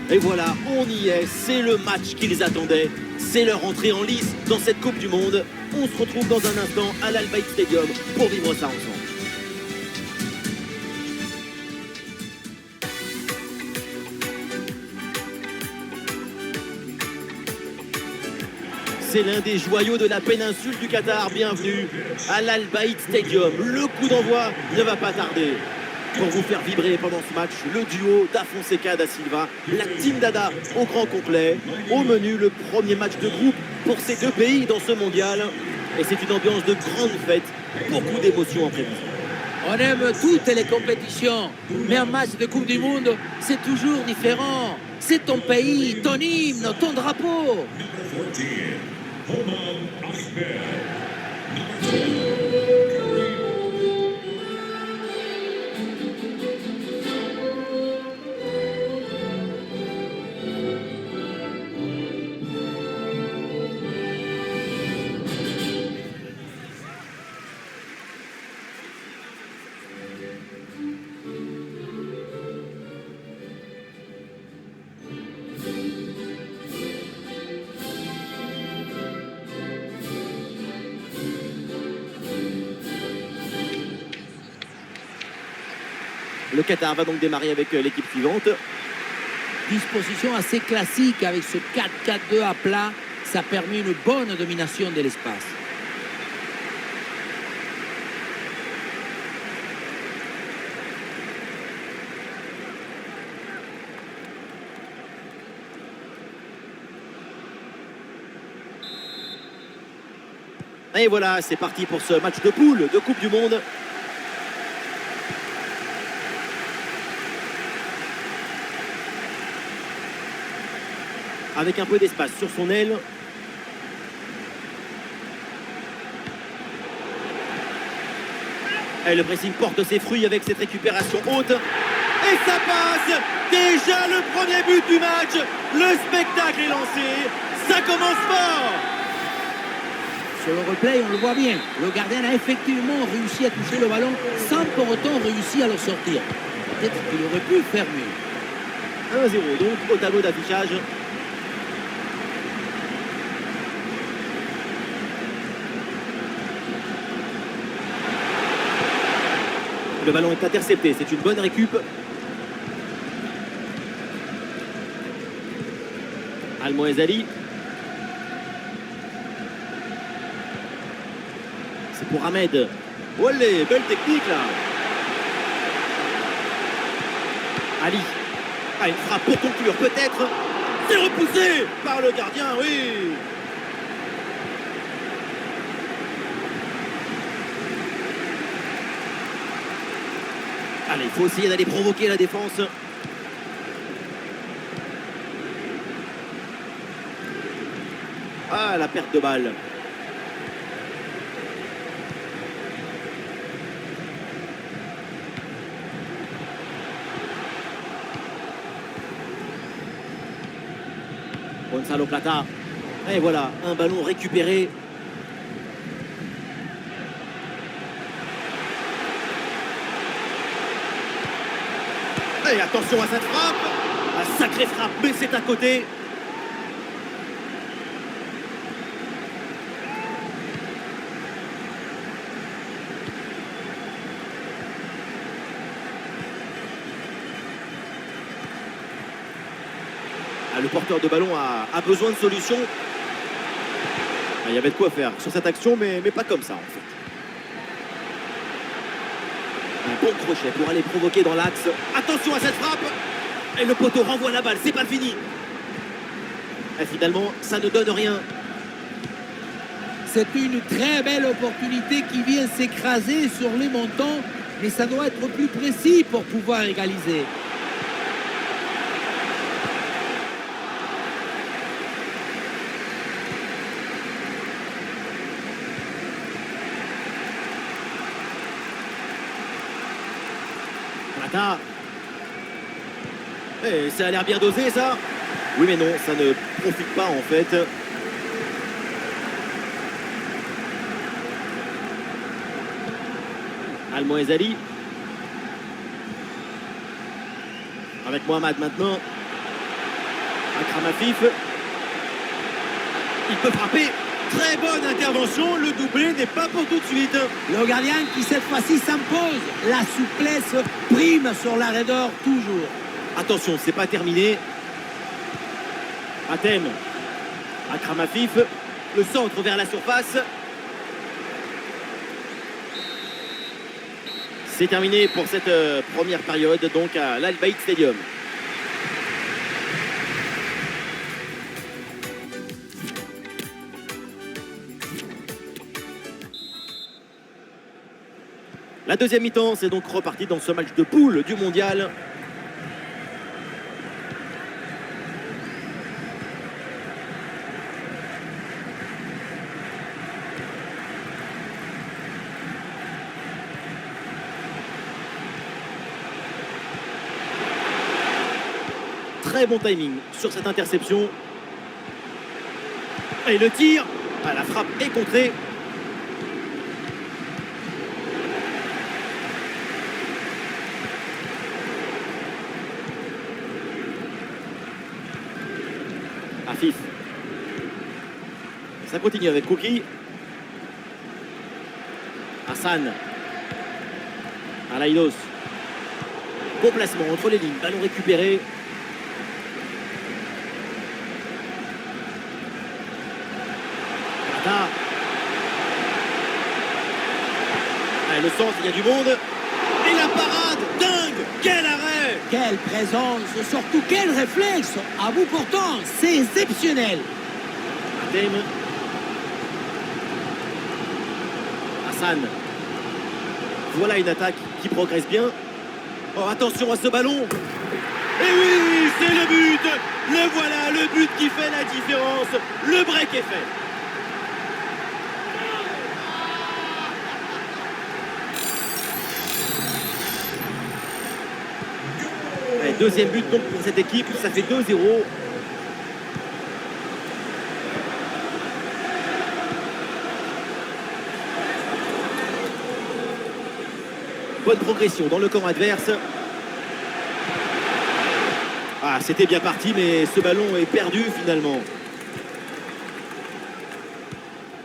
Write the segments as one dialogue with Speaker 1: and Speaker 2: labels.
Speaker 1: Et voilà, on y est, c'est le match qu'ils attendaient. C'est leur entrée en lice dans cette Coupe du Monde. On se retrouve dans un instant à l'Al Bayt Stadium pour vivre ça ensemble. C'est l'un des joyaux de la péninsule du Qatar. Bienvenue à l'Al Bayt Stadium. Le coup d'envoi ne va pas tarder. Pour vous faire vibrer pendant ce match, le duo Da Fonseca Da Silva, la Team Dada au grand complet. Au menu, le premier match de groupe pour ces deux pays dans ce mondial. Et c'est une ambiance de grande fête, beaucoup d'émotions en prévision.
Speaker 2: On aime toutes les compétitions, mais un match de Coupe du Monde, c'est toujours différent. C'est ton pays, ton hymne, ton drapeau.
Speaker 1: Le Qatar va donc démarrer avec l'équipe suivante.
Speaker 2: Disposition assez classique avec ce 4-4-2 à plat. Ça permet une bonne domination de l'espace.
Speaker 1: Et voilà, c'est parti pour ce match de poule de Coupe du Monde. Avec un peu d'espace sur son aile. Et le pressing porte ses fruits avec cette récupération haute. Et ça passe! Déjà le premier but du match. Le spectacle est lancé. Ça commence fort!
Speaker 2: Sur le replay, on le voit bien. Le gardien a effectivement réussi à toucher le ballon sans pour autant réussir à le sortir. Peut-être qu'il aurait pu faire mieux.
Speaker 1: 1-0 donc au tableau d'affichage. Le ballon est intercepté, c'est une bonne récup. Al-Moezali. C'est pour Ahmed. Olé, belle technique là. Ali. Ah, une frappe pour conclure peut-être. C'est repoussé par le gardien, oui. Allez, il faut essayer d'aller provoquer la défense. Ah, la perte de balle. Gonzalo Plata. Et voilà, un ballon récupéré. Et attention à cette frappe. Un sacré frappe, mais c'est à côté. Ah, le porteur de ballon a besoin de solutions. Ah, il y avait de quoi faire sur cette action, mais pas comme ça en fait. Un bon crochet pour aller provoquer dans l'axe. Attention à cette frappe. Et le poteau renvoie la balle, c'est pas fini. Et finalement, ça ne donne rien.
Speaker 2: C'est une très belle opportunité qui vient s'écraser sur les montants, mais ça doit être plus précis pour pouvoir égaliser.
Speaker 1: Plata. Et ça a l'air bien dosé ça. Oui mais non, ça ne profite pas en fait. Al-Moezali. Avec Mohamed maintenant. Akram Afif. Il peut frapper. Très bonne intervention. Le doublé n'est pas pour tout de suite.
Speaker 2: Le gardien qui cette fois-ci s'impose. La souplesse prime sur l'arrêt d'or toujours.
Speaker 1: Attention, c'est pas terminé. Hatem. Akram Afif. Le centre vers la surface. C'est terminé pour cette première période, donc à l'Al Bayt Stadium. La deuxième mi-temps, c'est donc reparti dans ce match de poule du mondial. Très bon timing sur cette interception. Et le tir, la frappe est contrée. Afif. Ça continue avec Kouki. Hassan. Alaïdos. Beau placement entre les lignes. Ballon récupéré. Le centre, il y a du monde. Et la parade, dingue. Quel arrêt.
Speaker 2: Quelle présence, surtout quel réflexe. À bout portant, c'est exceptionnel.
Speaker 1: Hatem. Hassan. Voilà une attaque qui progresse bien. Oh, attention à ce ballon. Et oui, c'est le but. Le voilà, le but qui fait la différence. Le break est fait. Deuxième but donc pour cette équipe, ça fait 2-0. Bonne progression dans le camp adverse. Ah, c'était bien parti, mais ce ballon est perdu finalement.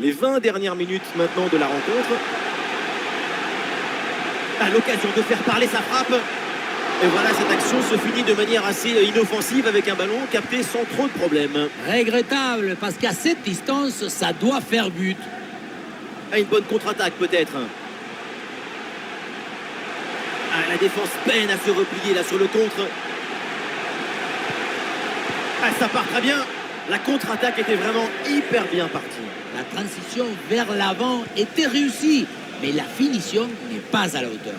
Speaker 1: Les 20 dernières minutes maintenant de la rencontre. À l'occasion de faire parler sa frappe. Et voilà, cette action se finit de manière assez inoffensive avec un ballon capté sans trop de problèmes.
Speaker 2: Regrettable, parce qu'à cette distance, ça doit faire but.
Speaker 1: Une bonne contre-attaque peut-être. La défense peine à se replier là sur le contre. Ça part très bien. La contre-attaque était vraiment hyper bien partie.
Speaker 2: La transition vers l'avant était réussie, mais la finition n'est pas à la hauteur.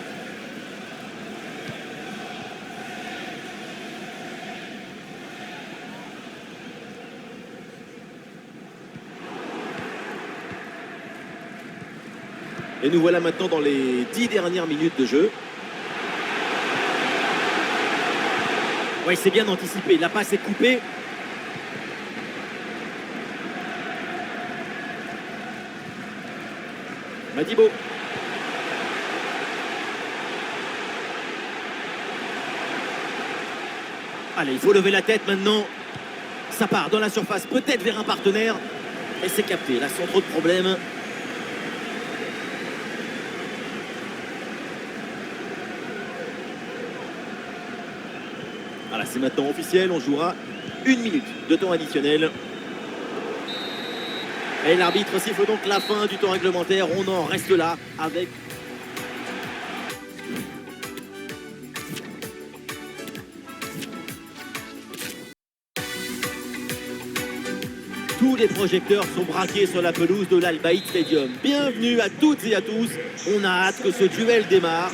Speaker 1: Et nous voilà maintenant dans les 10 dernières minutes de jeu. Oui, c'est bien anticipé. La passe est coupée. Madibo. Allez, il faut lever la tête maintenant. Ça part dans la surface, peut-être vers un partenaire. Et c'est capté, là, sans trop de problèmes. Voilà, c'est maintenant officiel, on jouera 1 minute de temps additionnel. Et l'arbitre siffle donc la fin du temps réglementaire. On en reste là avec... Tous les projecteurs sont braqués sur la pelouse de l'Al Bayt Stadium. Bienvenue à toutes et à tous. On a hâte que ce duel démarre.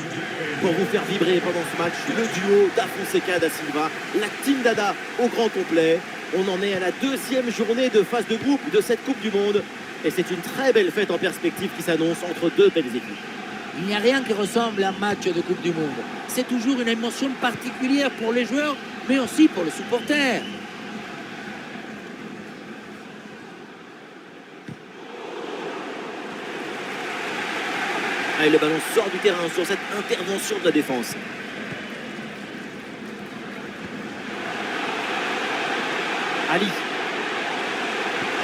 Speaker 1: Pour vous faire vibrer pendant ce match, le duo d'Afonseca da Silva, la Team Dada au grand complet. On en est à la 2e journée de phase de groupe de cette Coupe du Monde. Et c'est une très belle fête en perspective qui s'annonce entre deux belles équipes.
Speaker 2: Il n'y a rien qui ressemble à un match de Coupe du Monde. C'est toujours une émotion particulière pour les joueurs, mais aussi pour les supporters.
Speaker 1: Et le ballon sort du terrain sur cette intervention de la défense. Ali.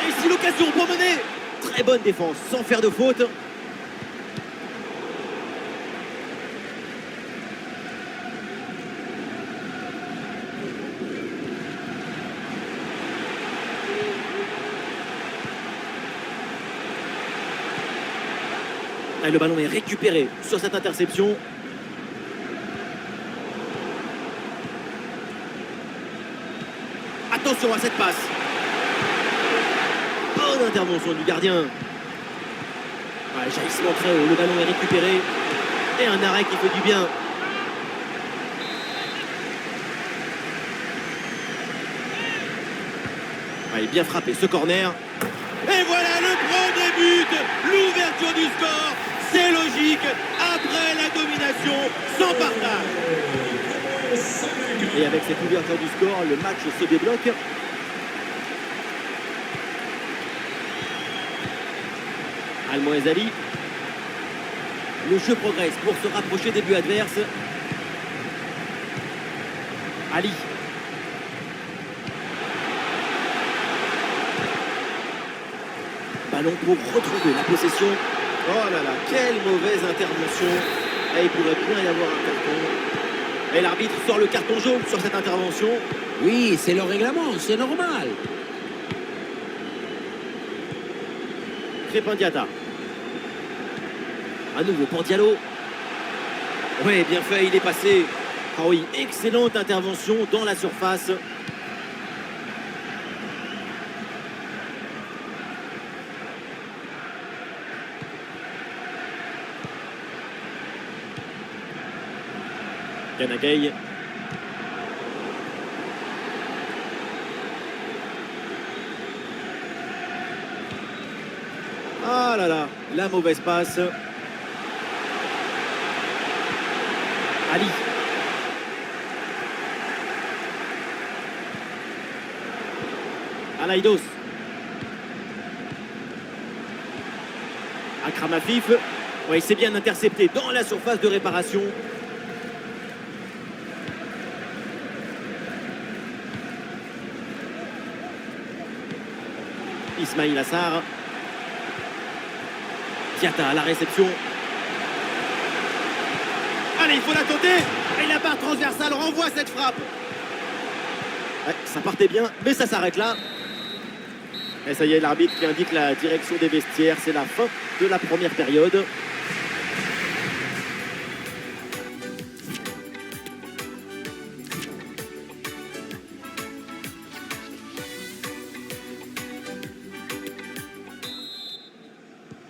Speaker 1: Et ici l'occasion pour mener. Très bonne défense, sans faire de faute. Et le ballon est récupéré sur cette interception. Attention à cette passe. Bonne intervention du gardien. Ouais, jaillissement très haut, le ballon est récupéré. Et un arrêt qui fait du bien. Ouais, bien frappé ce corner. Et voilà le premier but, l'ouverture du score. C'est logique, après la domination, sans partage. Et avec cette ouverture du score, le match se débloque. Al-Moezali. Le jeu progresse pour se rapprocher des buts adverses. Ali. Ballon pour retrouver la possession. Oh là là, quelle mauvaise intervention. Et il pourrait bien y avoir un carton. Et l'arbitre sort le carton jaune sur cette intervention.
Speaker 2: Oui, c'est le règlement, c'est normal.
Speaker 1: Crépin Diatta. À nouveau pour Diallo. Oui, bien fait, il est passé. Ah oui, excellente intervention dans la surface. Ganagay. Ah là là, la mauvaise passe. Ali. Alaïdos. Akram Afif. Oui, c'est bien intercepté dans la surface de réparation. Ismail Assar. Diatta à la réception. Allez, il faut la tenter. Et la barre transversale renvoie cette frappe. Ouais, ça partait bien, mais ça s'arrête là. Et ça y est, l'arbitre qui indique la direction des vestiaires. C'est la fin de la première période.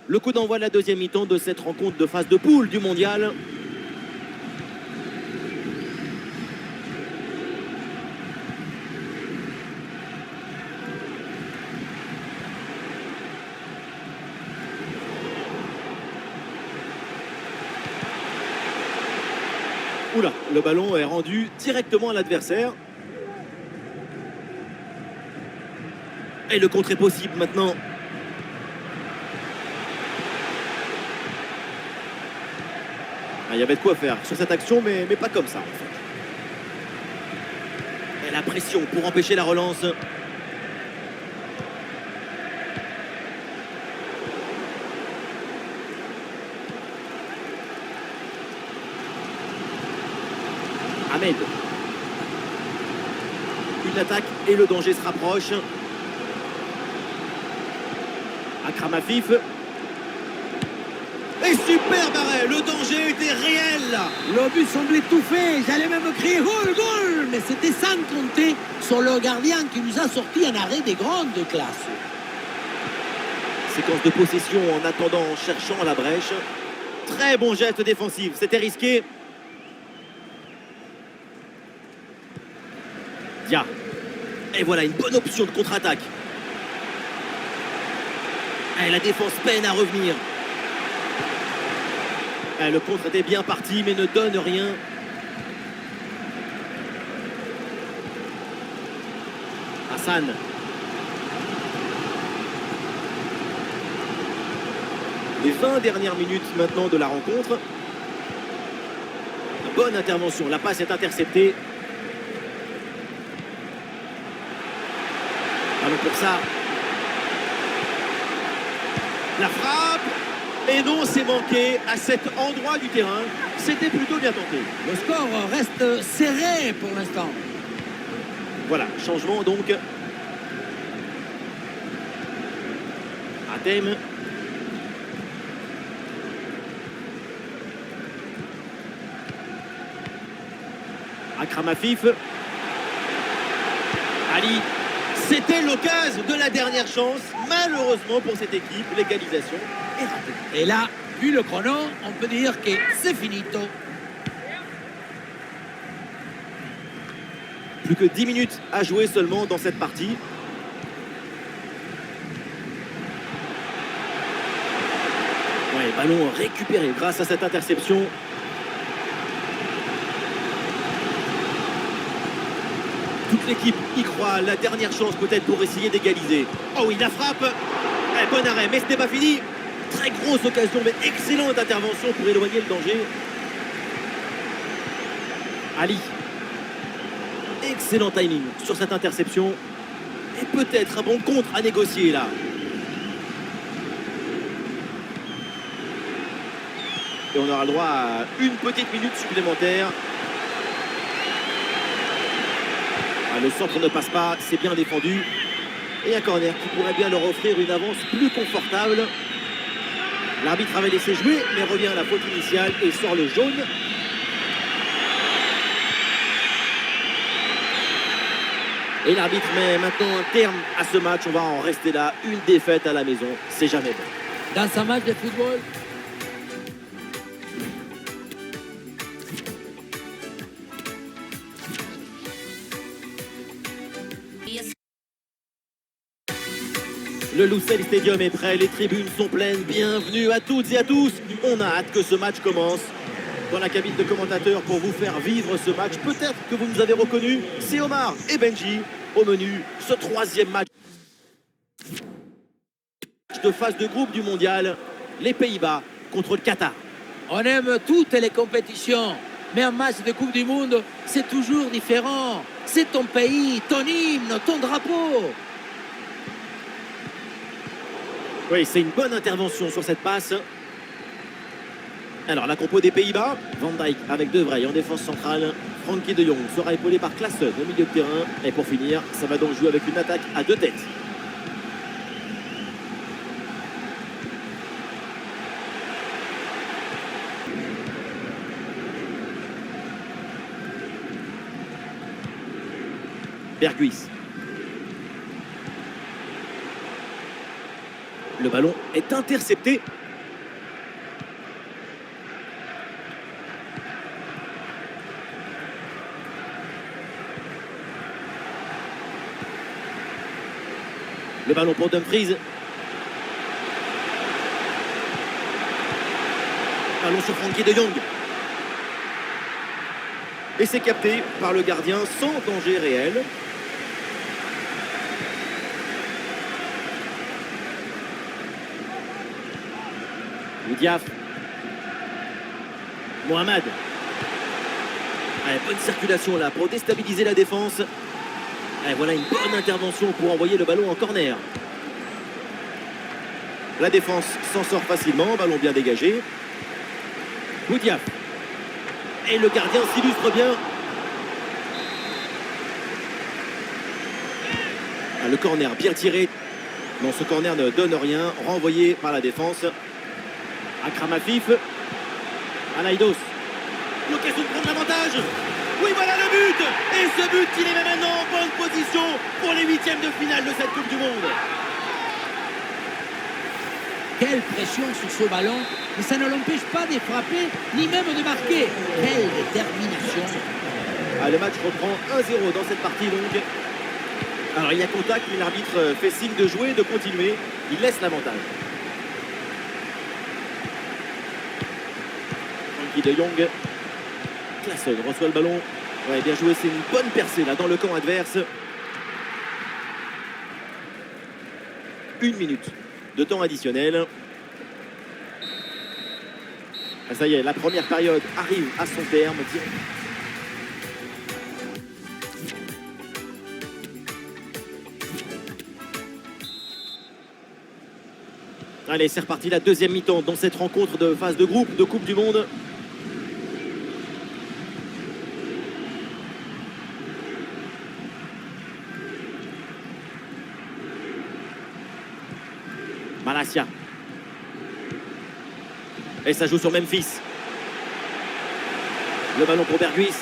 Speaker 1: Le coup d'envoi de la deuxième mi-temps de cette rencontre de phase de poule du mondial. Oula, le ballon est rendu directement à l'adversaire. Et le contre est possible maintenant. Il y avait de quoi faire sur cette action, mais pas comme ça, en fait. Et la pression pour empêcher la relance. Ahmed. Une attaque et le danger se rapproche. Akram Afif. Et superbe arrêt, le danger était réel là.
Speaker 2: Le but semblait tout fait, j'allais même crier goal, goal, mais c'était sans compter sur le gardien qui nous a sorti un arrêt des grandes classes.
Speaker 1: Séquence de possession en attendant, en cherchant la brèche. Très bon geste défensif, c'était risqué. Dia. Et voilà une bonne option de contre-attaque. Et la défense peine à revenir. Et le contre était bien parti mais ne donne rien. Hassan. les 20 dernières minutes maintenant de la rencontre. Bonne intervention, la passe est interceptée. Allons pour ça. La frappe. Et non, c'est manqué à cet endroit du terrain. C'était plutôt bien tenté.
Speaker 2: Le score reste serré pour l'instant.
Speaker 1: Voilà, changement donc. Hatem. Akram Afif. Ali. C'était l'occasion de la dernière chance. Malheureusement pour cette équipe, l'égalisation est ratée.
Speaker 2: Et là, vu le chrono, on peut dire que c'est finito.
Speaker 1: Plus que 10 minutes à jouer seulement dans cette partie. Ouais, ballon récupéré grâce à cette interception. Toute l'équipe y croit. La dernière chance peut-être pour essayer d'égaliser. Oh oui, la frappe. Bon arrêt, mais ce n'est pas fini. Très grosse occasion, mais excellente intervention pour éloigner le danger. Ali. Excellent timing sur cette interception. Et peut-être un bon contre à négocier là. Et on aura le droit à une petite minute supplémentaire. Ah, le centre ne passe pas, c'est bien défendu. Et un corner qui pourrait bien leur offrir une avance plus confortable. L'arbitre avait laissé jouer, mais revient à la faute initiale et sort le jaune. Et l'arbitre met maintenant un terme à ce match. On va en rester là. Une défaite à la maison, c'est jamais bon.
Speaker 2: Dans un match de football,
Speaker 1: le Lusail Stadium est prêt, les tribunes sont pleines. Bienvenue à toutes et à tous. On a hâte que ce match commence. Dans la cabine de commentateurs pour vous faire vivre ce match, peut-être que vous nous avez reconnus, c'est Omar et Benji. Au menu, ce troisième match de phase de groupe du mondial, les Pays-Bas contre le Qatar.
Speaker 2: on aime toutes les compétitions. Mais un match de Coupe du Monde, c'est toujours différent. C'est ton pays, ton hymne, ton drapeau.
Speaker 1: Oui, c'est une bonne intervention sur cette passe. Alors, la compo des Pays-Bas, Van Dijk avec De Vrij en défense centrale. Frenkie de Jong sera épaulé par Klaassen au milieu de terrain. Et pour finir, ça va donc jouer avec une attaque à deux têtes. Berghuis. Le ballon est intercepté. Le ballon pour Dumfries. Ballon sur Frenkie de Jong. Et c'est capté par le gardien sans danger réel. Diaf. Mohamed. Allez, bonne circulation là pour déstabiliser la défense. Allez, voilà une bonne intervention pour envoyer le ballon en corner. La défense s'en sort facilement, ballon bien dégagé. Diaf. Et le gardien s'illustre bien. Ah, le corner bien tiré. Non, ce corner ne donne rien. Renvoyé par la défense. Akram Afif. Anaïdos. L'occasion de prendre l'avantage. Oui, voilà le but. Et ce but, il est maintenant en bonne position pour les huitièmes de finale de cette Coupe du Monde.
Speaker 2: Quelle pression sur ce ballon. Mais ça ne l'empêche pas de frapper, ni même de marquer. Quelle détermination.
Speaker 1: Ah, le match reprend 1-0 dans cette partie donc. Alors il y a contact, mais l'arbitre fait signe de jouer, de continuer. Il laisse l'avantage. Frenkie de Jong. Klaassen reçoit le ballon. Ouais, bien joué, c'est une bonne percée là dans le camp adverse. 1 minute de temps additionnel. Ah, ça y est, la première période arrive à son terme. Allez, c'est reparti, la deuxième mi-temps dans cette rencontre de phase de groupe de Coupe du Monde. Malacia. Et ça joue sur Memphis. Le ballon pour Berghuis.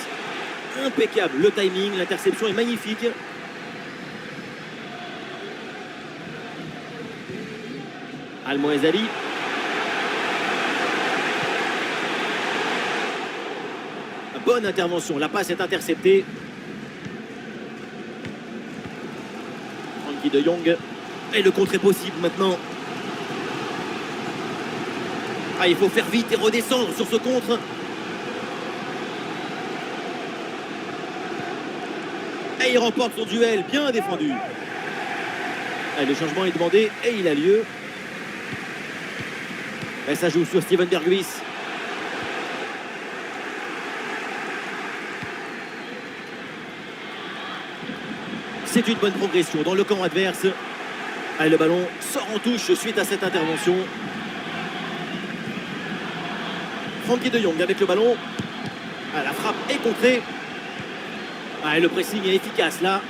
Speaker 1: Impeccable le timing, l'interception est magnifique. Al-Moezali. Bonne intervention, la passe est interceptée. Frenkie de Jong. Et le contre est possible maintenant. Ah, il faut faire vite et redescendre sur ce contre. Et il remporte son duel, bien défendu. Et le changement est demandé et il a lieu. Et ça joue sur Steven Berghuis. C'est une bonne progression dans le camp adverse. Et le ballon sort en touche suite à cette intervention. Frenkie de Jong avec le ballon. Ah, la frappe est contrée. Ah, et le pressing est efficace là.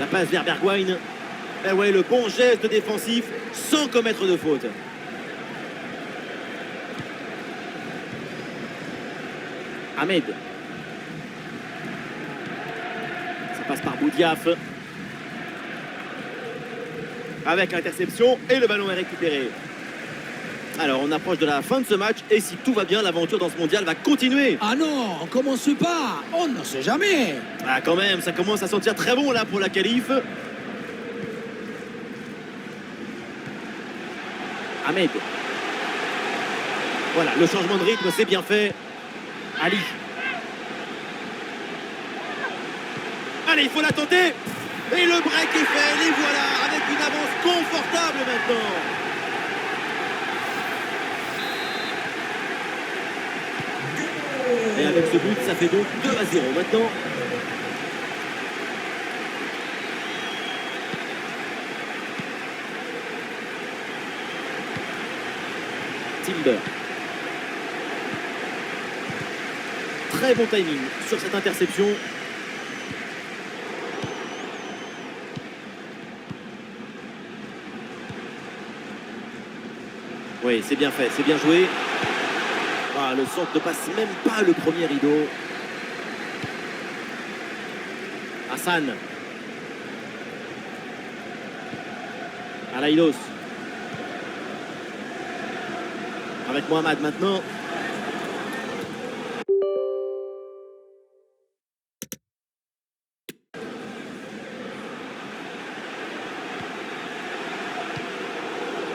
Speaker 1: La passe vers Bergwijn. Et ouais, le bon geste défensif sans commettre de faute. Ahmed. Ça passe par Boudiaf. Avec l'interception et le ballon est récupéré. Alors on approche de la fin de ce match et si tout va bien, l'aventure dans ce mondial va continuer.
Speaker 2: Ah non, on commence pas, on ne sait jamais.
Speaker 1: Ah quand même, ça commence à sentir très bon là pour la qualif. Ahmed. Voilà, le changement de rythme, c'est bien fait. Ali. Allez, il faut la tenter. Et le break est fait, les voilà, avec une avance confortable maintenant. Et avec ce but, ça fait donc 2-0 maintenant. Timber. Très bon timing sur cette interception. Oui, c'est bien fait, c'est bien joué. Ah, le centre ne passe même pas le premier rideau. Hassan. Alaïdos. Avec Mohamed maintenant.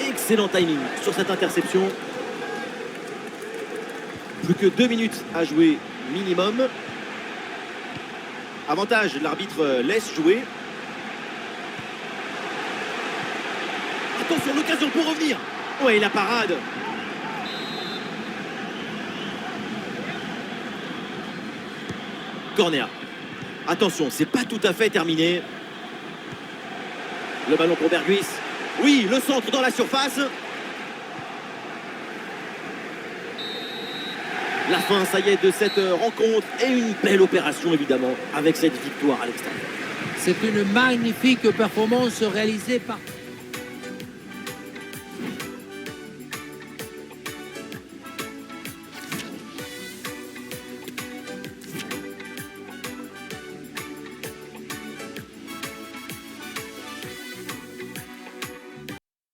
Speaker 1: Excellent timing sur cette interception. Plus que 2 minutes à jouer minimum. Avantage, l'arbitre laisse jouer. Attention, l'occasion pour revenir. Ouais, la parade. Corner. Attention, c'est pas tout à fait terminé. Le ballon pour Berghuis. Oui, le centre dans la surface. La fin, ça y est, de cette rencontre et une belle opération, évidemment, avec cette victoire à l'extérieur.
Speaker 2: C'est une magnifique performance réalisée par...